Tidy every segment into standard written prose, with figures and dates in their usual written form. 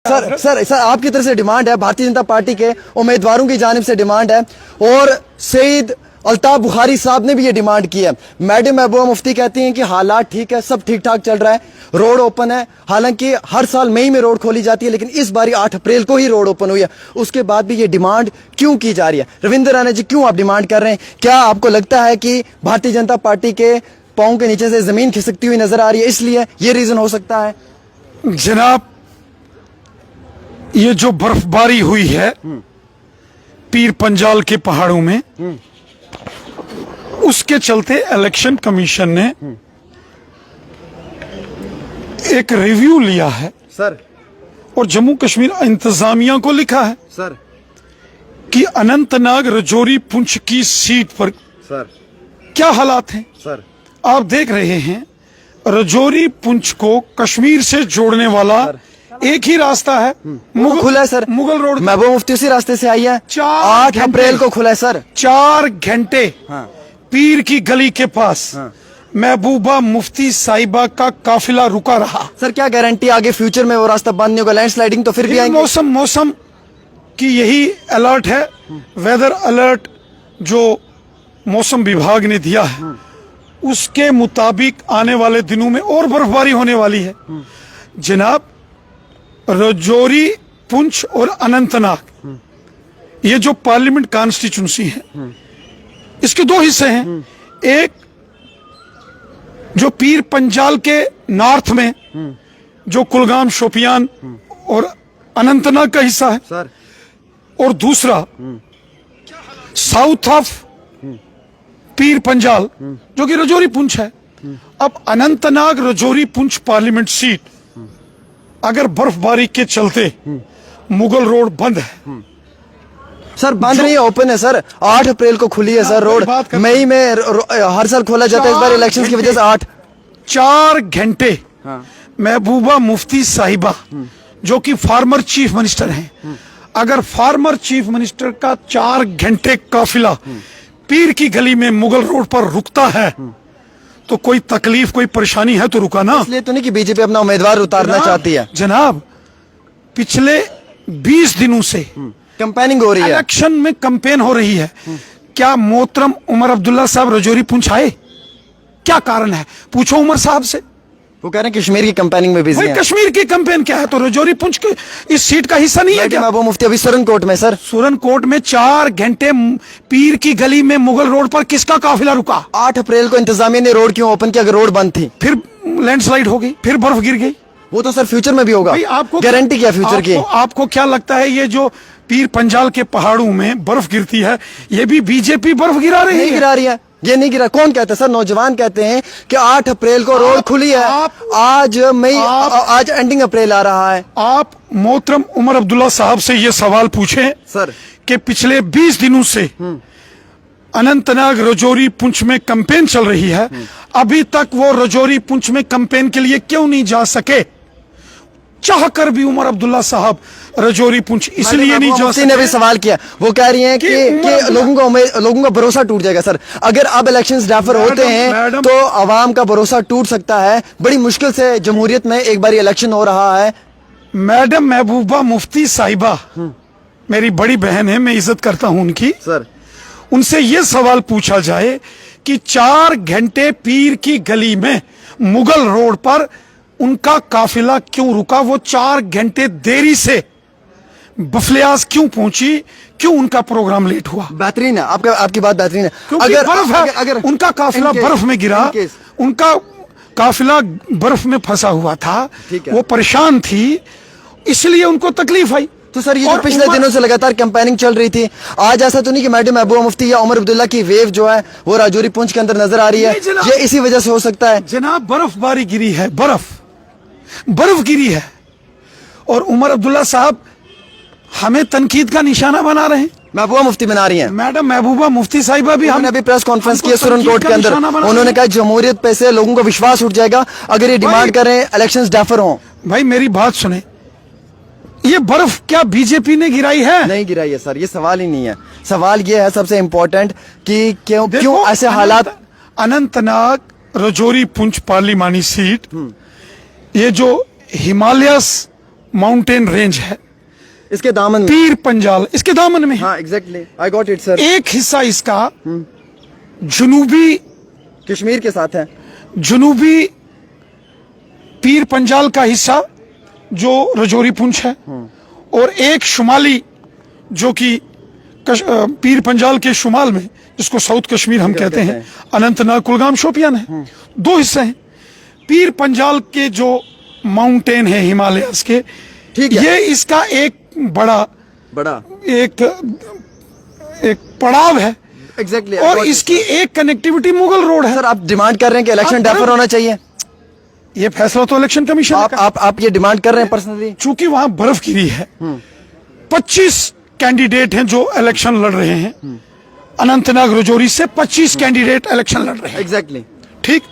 Sir आपकी तरफ से डिमांड है, भारतीय जनता पार्टी के उम्मीदवारों की जानिब से डिमांड है और सईद अल्ताफ बुखारी साहब ने भी ये डिमांड की है। मैडम महबूबा मुफ्ती कहती हैं कि हालात ठीक है, सब ठीक ठाक चल रहा है, रोड ओपन है। हालांकि हर साल मई में रोड खोली जाती है, लेकिन इस बार 8 अप्रैल को ही रोड ओपन हुई है। उसके बाद भी ये डिमांड क्यों की जा रही है? रविंद्र राणा जी, क्यों आप डिमांड कर रहे हैं? क्या आपको लगता है कि भारतीय जनता पार्टी के पांव के नीचे से जमीन खिसकती हुई नजर आ रही है, इसलिए ये रीजन हो सकता है? जनाब, ये जो बर्फबारी हुई है पीर पंजाल के पहाड़ों में, उसके चलते इलेक्शन कमीशन ने एक रिव्यू लिया है सर, और जम्मू कश्मीर इंतजामिया को लिखा है सर, कि अनंतनाग रजौरी पुंछ की सीट पर सर, क्या हालात हैं। सर, आप देख रहे हैं, रजौरी पुंछ को कश्मीर से जोड़ने वाला एक ही रास्ता है, मुगल खुला है सर, मुगल रोड। महबूबा मुफ्ती उसी रास्ते से आई है, 8 अप्रैल को खुला है सर। 4 घंटे पीर की गली के पास महबूबा मुफ्ती साहिबा का काफिला रुका रहा। सर, क्या गारंटी आगे फ्यूचर में वो रास्ता बंद नहीं होगा? लैंडस्लाइडिंग तो फिर भी आएंगे। मौसम की यही अलर्ट है, वेदर अलर्ट जो मौसम विभाग ने दिया है, उसके मुताबिक आने वाले दिनों में और बर्फबारी होने वाली है। जनाब, रजौरी, पुंछ और अनंतनाग, ये जो पार्लियामेंट कॉन्स्टिट्यूंसी है, इसके 2 हिस्से हैं। एक जो पीर पंजाल के नॉर्थ में, जो कुलगाम, शोपियान और अनंतनाग का हिस्सा है सर, और दूसरा साउथ ऑफ पीर पंजाल जो कि रजौरी पुंछ है। अब अनंतनाग रजौरी पुंछ पार्लियामेंट सीट अगर बर्फबारी के चलते मुगल रोड बंद है। सर, बंद नहीं है, ओपन है सर। 8 अप्रैल को खुली है सर रोड। मई में हर साल खोला जाता है, इस बार इलेक्शंस की वजह से 4 घंटे महबूबा मुफ्ती साहिबा जो कि फार्मर चीफ मिनिस्टर हैं, अगर फार्मर चीफ मिनिस्टर का 4 घंटे काफिला पीर की गली में मुगल रोड पर रुकता है, तो कोई तकलीफ, कोई परेशानी है तो रुका ना। इसलिए तो नहीं कि बीजेपी अपना उम्मीदवार उतारना चाहती है। जनाब, पिछले 20 दिनों से कैंपेनिंग हो रही है, इलेक्शन में कैंपेन हो रही है। क्या मोहतरम उमर अब्दुल्ला साहब रजौरी पुंछ आए? क्या कारण है? पूछो उमर साहब से। वो कह रहे हैं कश्मीर की कैंपेनिंग में बिजी हैं। कश्मीर की कैंपेन क्या है? तो रजौरी पुंछ के इस सीट का हिस्सा नहीं है क्या? महबूबा मुफ्ती अभी सुरनकोट में सर। सुरनकोट में 4 घंटे पीर की गली में मुगल रोड पर किसका काफिला रुका? 8 अप्रैल को इंतजामिया ने रोड क्यों ओपन किया अगर रोड बंद थी? फिर लैंडस्लाइड हो गई, फिर बर्फ गिर गई। वो तो सर फ्यूचर में भी होगा। आपको गारंटी क्या फ्यूचर की? आपको क्या लगता है ये जो पीर पंजाल के पहाड़ों में बर्फ गिरती है, ये भी बीजेपी बर्फ गिरा रही है? नहीं गिरा रही है, ये नहीं गिरा। कौन कहता है सर? नौजवान कहते हैं कि 8 अप्रैल को रोड खुली है। आज एंडिंग अप्रैल आ रहा है। आप मोहतरम उमर अब्दुल्ला साहब से ये सवाल पूछें सर कि पिछले 20 दिनों से अनंतनाग रजौरी पुंछ में कैंपेन चल रही है, अभी तक वो रजौरी पुंछ में कैंपेन के लिए क्यों नहीं जा सके? चाहकर भी उमर अब्दुल्ला साहब रजौरी पुंछ इसलिए नहीं जा सके। ने भी सवाल किया, वो कह रही हैं कि लोगों का भरोसा टूट जाएगा सर। अगर अब इलेक्शंस डेफर होते हैं तो अवाम का भरोसा टूट सकता है। बड़ी मुश्किल से जमहूरियत में एक बार इलेक्शन हो रहा है। मैडम महबूबा मुफ्ती साहिबा मेरी बड़ी बहन है, मैं इज्जत करता हूं उनकी। सर, उनसे ये सवाल पूछा जाए कि 4 घंटे पीर की गली में मुगल रोड पर उनका काफिला क्यों रुका? वो 4 घंटे देरी से बफलियाज क्यों पहुंची? क्यों उनका प्रोग्राम लेट हुआ? बेहतरीन है, आपकी बात बेहतरीन है। अगर बर्फ है, अगर उनका काफिला बर्फ में गिरा, उनका काफिला बर्फ में फंसा हुआ था, वो परेशान थी, इसलिए उनको तकलीफ आई। तो सर, ये जो पिछले दिनों से लगातार कैंपेनिंग चल रही थी, आज ऐसा तो नहीं कि मैडम महबूबा मुफ्ती या उमर अब्दुल्ला की वेव जो है वो रजौरी पुंछ के अंदर नजर आ रही है? ये इसी वजह से हो सकता है। जनाब, बर्फबारी गिरी है, बर्फ गिरी है, और उमर अब्दुल्ला साहब हमें तनकीद का निशाना बना रहे हैं। महबूबा मुफ्ती बना रही हैं। मैडम महबूबा मुफ्ती साहिबा भी, हमने अभी प्रेस कॉन्फ्रेंस की सुरनकोट के अंदर, उन्होंने कहा जमहूरियत पे से लोगों का विश्वास उठ जाएगा अगर ये डिमांड कर रहे हैं इलेक्शंस डेफर हों। भाई मेरी बात सुने, ये बर्फ क्या बीजेपी ने गिराई है? नहीं गिराई है सर, ये सवाल ही नहीं है। सवाल ये है सबसे इम्पोर्टेंट कि क्यों ऐसे हालात। अनंतनाग रजौरी पुंछ पार्लिमानी सीट, ये जो हिमालयस माउंटेन रेंज है, इसके दामन में। पीर पंजाल इसके दामन में है। हाँ exactly, I got it sir. एक हिस्सा इसका जुनूबी कश्मीर के साथ है। जुनूबी पीर पंजाल का हिस्सा जो रजौरी पुंछ है, और एक शुमाली जो कि पीर पंजाल के शुमाल में, जिसको साउथ कश्मीर हम कहते हैं, अनंतनाग कुलगाम शोपियान है। दो हिस्से हैं। पीर पंजाल के जो माउंटेन है हिमालयस के, ठीक है। ये इसका एक बड़ा एक पड़ाव है। एग्जैक्टली और इसकी एक कनेक्टिविटी मुगल रोड है। सर आप डिमांड कर रहे हैं कि इलेक्शन डेफर होना चाहिए? ये फैसला तो इलेक्शन कमीशन ने कहा। आप ये डिमांड कर रहे हैं पर्सनली? चूंकि वहां बर्फ गिरी है, 25 कैंडिडेट हैं जो इलेक्शन लड़ रहे हैं। अनंतनाग रजौरी से 25 कैंडिडेट इलेक्शन लड़ रहे हैं। एग्जैक्टली ठीक।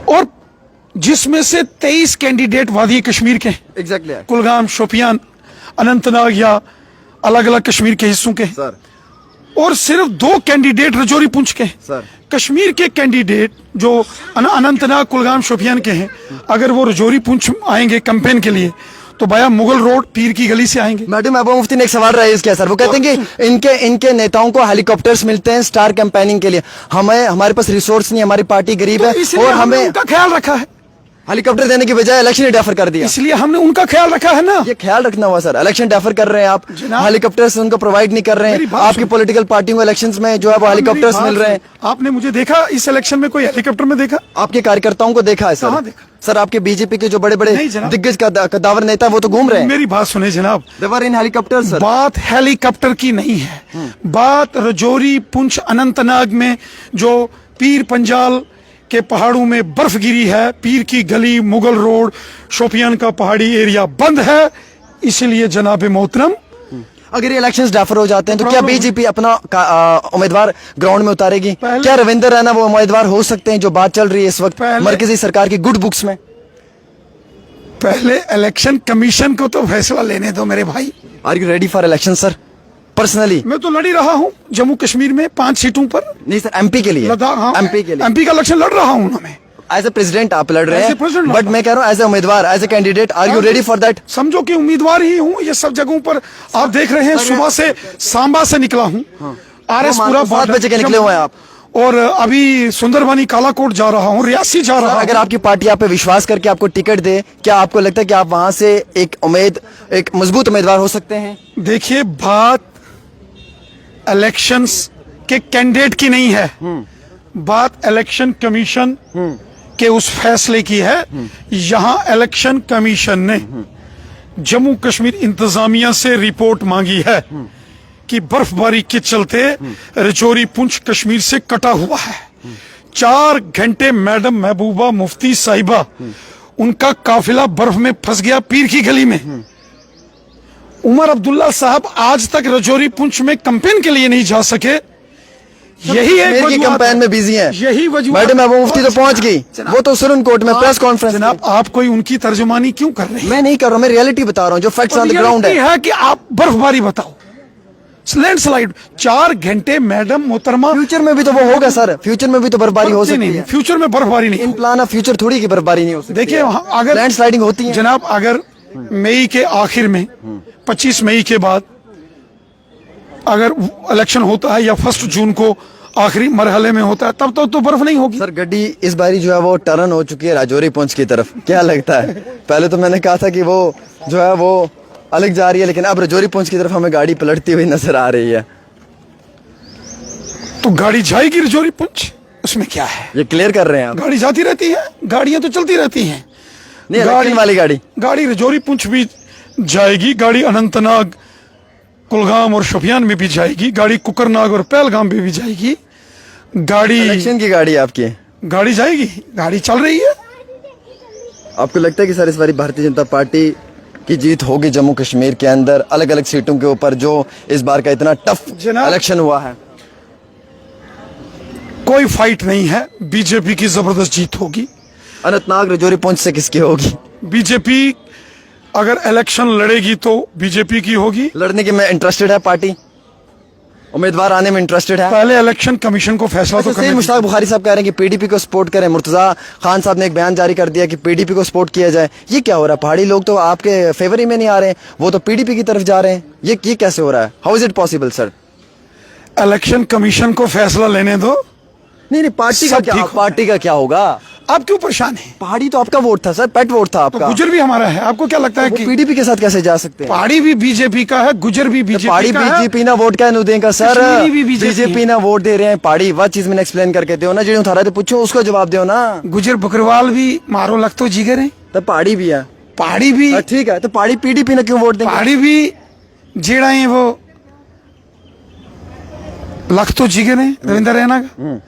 और जिसमें से 23 कैंडिडेट वादी कश्मीर के हैं। एग्जैक्टली कुलगाम शोपियान अनंतनाग या अलग अलग कश्मीर के हिस्सों के हैं। सर। और सिर्फ 2 कैंडिडेट रजौरी पुंछ के हैं। सर। कश्मीर के कैंडिडेट जो अनंतनाग कुलगाम शोपियान के हैं, अगर वो रजौरी पुंछ आएंगे कैंपेन के लिए तो बाया मुगल रोड पीर की गली से आएंगे। मैडम महबूबा मुफ्ती ने एक सवाल राइज किया सर। वो कहते हैं कि इनके नेताओं को हेलीकॉप्टर्स मिलते हैं स्टार कैंपेनिंग के लिए, हमारे पास रिसोर्स नहीं, हमारी पार्टी गरीब है और हमें उनका ख्याल रखा है। हेलीकॉप्टर देने की बजाय इलेक्शन ही डेफर कर दिया। इसलिए हमने उनका ख्याल रखा है ना। ये ख्याल रखना हुआ सर। इलेक्शन डेफर कर रहे हैं आप, हेलीकॉप्टर्स उनको प्रोवाइड नहीं कर रहे हैं। आपकी पॉलिटिकल पार्टियों को इलेक्शंस में जो है वो हेलीकॉप्टर्स मिल रहे हैं। आपने मुझे देखा इस इलेक्शन में कोई हेलीकॉप्टर में देखा? आपके कार्यकर्ताओं को देखा है सर? कहाँ देखा? सर आपके बीजेपी के जो बड़े बड़े दिग्गज कदावर नेता वो तो घूम रहे हैं। मेरी बात सुने जनाब, देवर इन हेलीकॉप्टर सर। बात हेलीकॉप्टर की नहीं है, बात रजौरी पुंछ अनंतनाग में जो पीर पंजाल के पहाड़ों में बर्फ गिरी है, पीर की गली, मुगल रोड, शोपियान का पहाड़ी एरिया बंद है। इसलिए जनाब मोहतरम, अगर ये इलेक्शंस डेफर हो जाते हैं तो क्या बीजेपी अपना उम्मीदवार ग्राउंड में उतारेगी? क्या रविंदर रैना वो उम्मीदवार हो सकते हैं जो बात चल रही है इस वक्त मरकजी सरकार की गुड बुक्स में? पहले इलेक्शन कमीशन को तो फैसला लेने दो मेरे भाई। Are you ready for election sir? Personally मैं तो लड़ ही रहा हूँ जम्मू कश्मीर में 5 सीटों पर। नहीं सर, एमपी के लिए। हाँ, एमपी के लिए, एमपी का इलेक्शन लड़ रहा हूँ ना मैं। एज ए प्रेसिडेंट आप लड़ रहे हैं, बट मैं कह रहा हूँ एज ए उम्मीदवार, as a candidate, are you ready for that? समझो कि उम्मीदवार ही हूँ। ये सब जगहों पर आप देख रहे हैं। सुबह से सांबा से निकला हूँ, RS पूरा 7 बजे के निकले हुए हैं आप, और अभी सुंदरबनी कालाकोट जा रहा हूँ, रियासी जा रहा हूँ। अगर आपकी पार्टी आप पे विश्वास करके आपको टिकट दे, क्या आपको लगता है कि आप वहां से एक मजबूत उम्मीदवार हो सकते हैं? देखिए, बात इलेक्शंस के कैंडिडेट की नहीं है, बात इलेक्शन कमीशन के उस फैसले की है। यहां इलेक्शन कमीशन ने जम्मू कश्मीर इंतजामिया से रिपोर्ट मांगी है कि बर्फबारी के चलते रजौरी पुंछ कश्मीर से कटा हुआ है। 4 घंटे मैडम महबूबा मुफ्ती साहिबा, उनका काफिला बर्फ में फंस गया पीर की गली में। उमर अब्दुल्ला साहब आज तक रजौरी पुंछ में कैंपेन के लिए नहीं जा सके। यही एक कैंपेन में बिजी हैं। यही वजह। मैडम महबूबा मुफ्ती तो पहुंच गई, वो तो सुरन कोर्ट में प्रेस कॉन्फ्रेंस। जनाब, आप कोई उनकी तर्जुमानी क्यों कर रहे हैं? मैं नहीं कर रहा हूं, मैं रियलिटी बता रहा हूं जो फैक्ट्स ऑन द ग्राउंड है कि आप बर्फबारी बताओ, लैंडस्लाइड 4 घंटे मैडम मोहतरमा। फ्यूचर में भी तो वो होगा सर, फ्यूचर में भी तो बर्फबारी हो सकती है। फ्यूचर में बर्फबारी नहीं, इन प्लान ऑफ फ्यूचर थोड़ी की बर्फबारी नहीं हो सकती। देखिए, अगर लैंडस्लाइडिंग होती है जनाब, अगर मई के आखिर में 25 मई के बाद अगर इलेक्शन होता है या 1 जून को आखिरी मरहले में होता है, तब तो बर्फ नहीं होगी। सर गड्डी इस बारी जो है वो टर्न हो चुकी है राजौरी पुंछ की तरफ, क्या लगता है? पहले तो मैंने कहा था कि वो जो है वो अलग जा रही है, लेकिन अब राजौरी पुंछ की तरफ हमें गाड़ी पलटती हुई नजर आ रही है। तो गाड़ी जाएगी रजौरी पुंछ, उसमें क्या है? ये क्लियर कर रहे हैं आप? गाड़ी जाती रहती है, गाड़ियां तो चलती रहती हैं। नहीं, गाड़ी वाली गाड़ी रजौरी पुंछ भी जाएगी, गाड़ी अनंतनाग, कुलगाम और शोपियान में भी जाएगी, गाड़ी कुकरनाग और पहलगाम में भी जाएगी। गाड़ी इलेक्शन की गाड़ी आपकी गाड़ी जाएगी, गाड़ी चल रही है। आपको लगता है कि सर इस बारी भारतीय जनता पार्टी की जीत होगी जम्मू कश्मीर के अंदर अलग अलग सीटों के ऊपर, जो इस बार का इतना टफ इलेक्शन हुआ है? कोई फाइट नहीं है, बीजेपी की जबरदस्त जीत होगी। अनंतनाग रजौरी पुंछ से किसकी होगी? बीजेपी अगर इलेक्शन लड़ेगी तो बीजेपी की होगी। लड़ने की में इंटरेस्टेड है पार्टी? उम्मीदवार आने में इंटरेस्टेड है? पहले इलेक्शन कमीशन को फैसला तो अच्छा, करने सही मुश्ताक बुखारी साहब कह रहे हैं कि पीडीपी को सपोर्ट करें, मुर्तजा खान साहब ने एक बयान जारी कर दिया कि पीडीपी को सपोर्ट किया जाए। ये क्या हो रहा है? पहाड़ी लोग तो आपके फेवर ही में नहीं आ रहे हैं, वो तो पीडीपी की तरफ जा रहे हैं। ये कैसे हो रहा है? How is it possible sir? Election commission को फैसला लेने दो। नहीं पार्टी का सब क्या, ठीक होगा। पार्टी का क्या होगा? आप क्यों परेशान हैं? पहाड़ी तो आपका वोट था सर, पेट वोट था आपका। गुजर भी हमारा है, आपको क्या लगता है कि पीडीपी के साथ कैसे जा सकते हैं? पहाड़ी भी बीजेपी का है, गुजर भी बीजेपी पहाड़ी का है। बीजेपी ना वोट क्या देगा सर? कश्मीरी भी BJP बीजेपी ना वोट दे रहे हैं पहाड़ी। वह चीज मैंने एक्सप्लेन करके दो ना, जो थारा तो पूछो उसको जवाब दो ना। गुजर बकरवाल भी मारो लग तो जिगर है, तो पहाड़ी भी है। पहाड़ी भी ठीक है, तो पहाड़ी पीडीपी ने क्यों वोट देंगे? पहाड़ी भी जेड़ा है वो लख तो जिगर है रविंदर रैना का।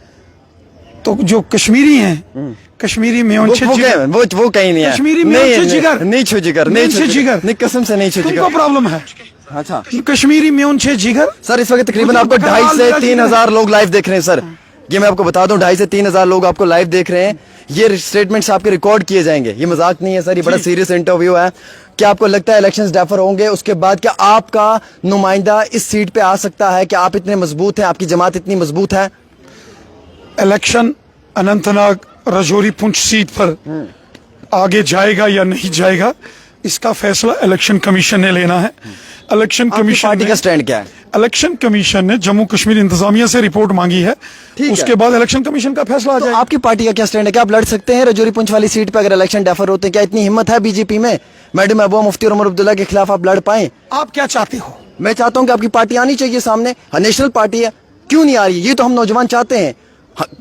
तो जो कश्मीरी हैं, कश्मीरी में उनसे जिगर, वो कहीं नहीं है। कश्मीरी में नहीं, उनसे जिगर, नहीं छो जिगर, नहीं छो जिगर, नहीं कसम से नहीं छो तुमको जिगर। प्रॉब्लम है। अच्छा कश्मीरी में उनसे जिगर। सर, इस वक्त तकरीबन गुजर आपको बकरवाल 2,500 से मेरा 3,000 लोग लाइव देख रहे हैं सर। ये मैं आपको बता दूं, 2,500 से 3,000 लोग आपको लाइव देख रहे हैं। ये स्टेटमेंट्स आपके रिकॉर्ड किए जाएंगे, ये मजाक नहीं है सर, ये बड़ा सीरियस इंटरव्यू है। क्या आपको लगता है इलेक्शंस डेफर होंगे? उसके बाद क्या आपका नुमाइंदा इस सीट पे आ सकता है? क्या आप इतने मजबूत हैं, आपकी जमात इतनी मजबूत है? इलेक्शन अनंतनाग राजौरी पुंछ सीट पर आगे जाएगा या नहीं जाएगा, इसका फैसला इलेक्शन कमीशन ने लेना है। इलेक्शन आपकी कमीशन पार्टी का स्टैंड क्या है? इलेक्शन कमीशन ने जम्मू कश्मीर इंतजामिया से रिपोर्ट मांगी है, उसके बाद इलेक्शन कमीशन का फैसला आ तो जाएगा। आपकी पार्टी का क्या स्टैंड है? क्या आप लड़ सकते हैं राजौरी पुंछ वाली सीट पे अगर इलेक्शन डेफर होते हैं? क्या इतनी हिम्मत है बीजेपी में? मैडम महबूबा मुफ्ती और उमर अब्दुल्ला के खिलाफ आप लड़ पाए? आप क्या चाहते हो? मैं चाहता हूं कि आपकी पार्टी आनी चाहिए सामने। नेशनल पार्टी है, क्यों नहीं आ रही? ये तो हम नौजवान चाहते हैं,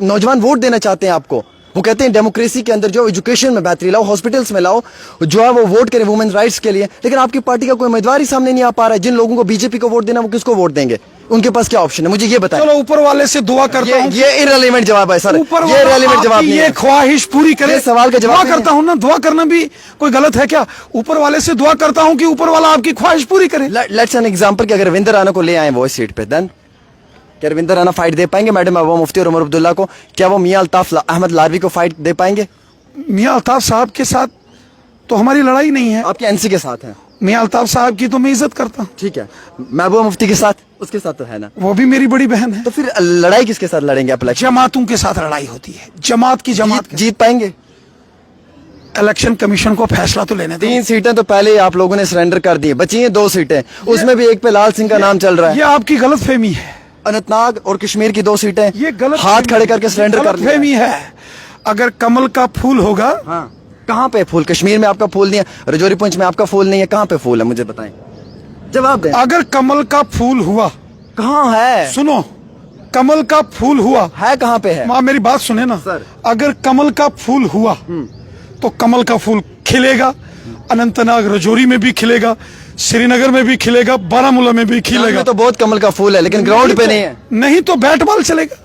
नौजवान वोट देना चाहते हैं आपको। वो कहते हैं डेमोक्रेसी के अंदर जो एजुकेशन में बेहतरी लाओ, हॉस्पिटल्स में लाओ, जो है वो वोट करें वुमेन राइट्स के लिए। लेकिन आपकी पार्टी का कोई उम्मीदवार ही सामने नहीं आ पा रहा है। जिन लोगों को बीजेपी को वोट देना, वो किसको वोट देंगे? उनके पास क्या ऑप्शन है? मुझे ये बताएं। चलो ऊपर वाले से दुआ करता हूँ, ये इररिलेवेंट जवाब है सर, ऊपर ये इररिलेवेंट जवाब नहीं ये है। ख्वाहिश पूरी करे। ये सवाल का जवाब दुआ नहीं है। करता हूँ ना, दुआ करना भी कोई गलत है क्या? ऊपर वाले से दुआ करता हूँ कि ऊपर वाला आपकी ख्वाहिश पूरी करे। लेट्स एन एग्जांपल कि अगर रविंदर राणा को ले आए वो इस सीट पे, देन क्या रविंदर राणा फाइट दे पाएंगे मैडम महबूबा मुफ्ती और उमर अब्दुल्ला को? क्या वो मियां अल्ताफ अहमद लारवी को फाइट दे पाएंगे? मियां अल्ताफ साहब के साथ तो हमारी लड़ाई नहीं है। आपके एनसी के साथ है? मियां अल्ताफ साहब की तो मैं इज्जत करता हूँ। ठीक है, महबूबा मुफ्ती के साथ, उसके साथ तो है ना? वो भी मेरी बड़ी बहन है। तो फिर लड़ाई किसके साथ लड़ेंगे आप इलेक्शन? जमातों के साथ लड़ाई होती है, जमात की जमात। जीत पाएंगे? इलेक्शन कमीशन को फैसला तो लेने दो। 3 सीटें तो पहले ही आप लोगों ने सरेंडर कर दी, बची हैं 2 सीटें, उसमें भी एक पे लाल सिंह का नाम चल रहा है। ये आपकी गलत फहमी है। अनंतनाग और कश्मीर की 2 सीटें ये गलत हाथ खड़े करके सरेंडर कर लिया। फहमी है। अगर कमल का फूल होगा, हाँ, कहाँ पे फूल? कश्मीर में आपका फूल नहीं है, राजौरी पुंछ में आपका फूल नहीं है, कहाँ पे फूल है? मुझे बताएं, जवाब दें। अगर कमल का फूल हुआ, कहाँ है? सुनो, कमल का फूल हुआ है कहाँ पे है? माँ मेरी बात सुने ना सर। अगर कमल का फूल हुआ तो कमल का फूल खिलेगा, अनंतनाग राजौरी में भी खिलेगा, श्रीनगर में भी खिलेगा, बारामूला में भी खिलेगा। तो बहुत कमल का फूल है, लेकिन ग्राउंड पे नहीं है। नहीं तो बैट बॉल चलेगा।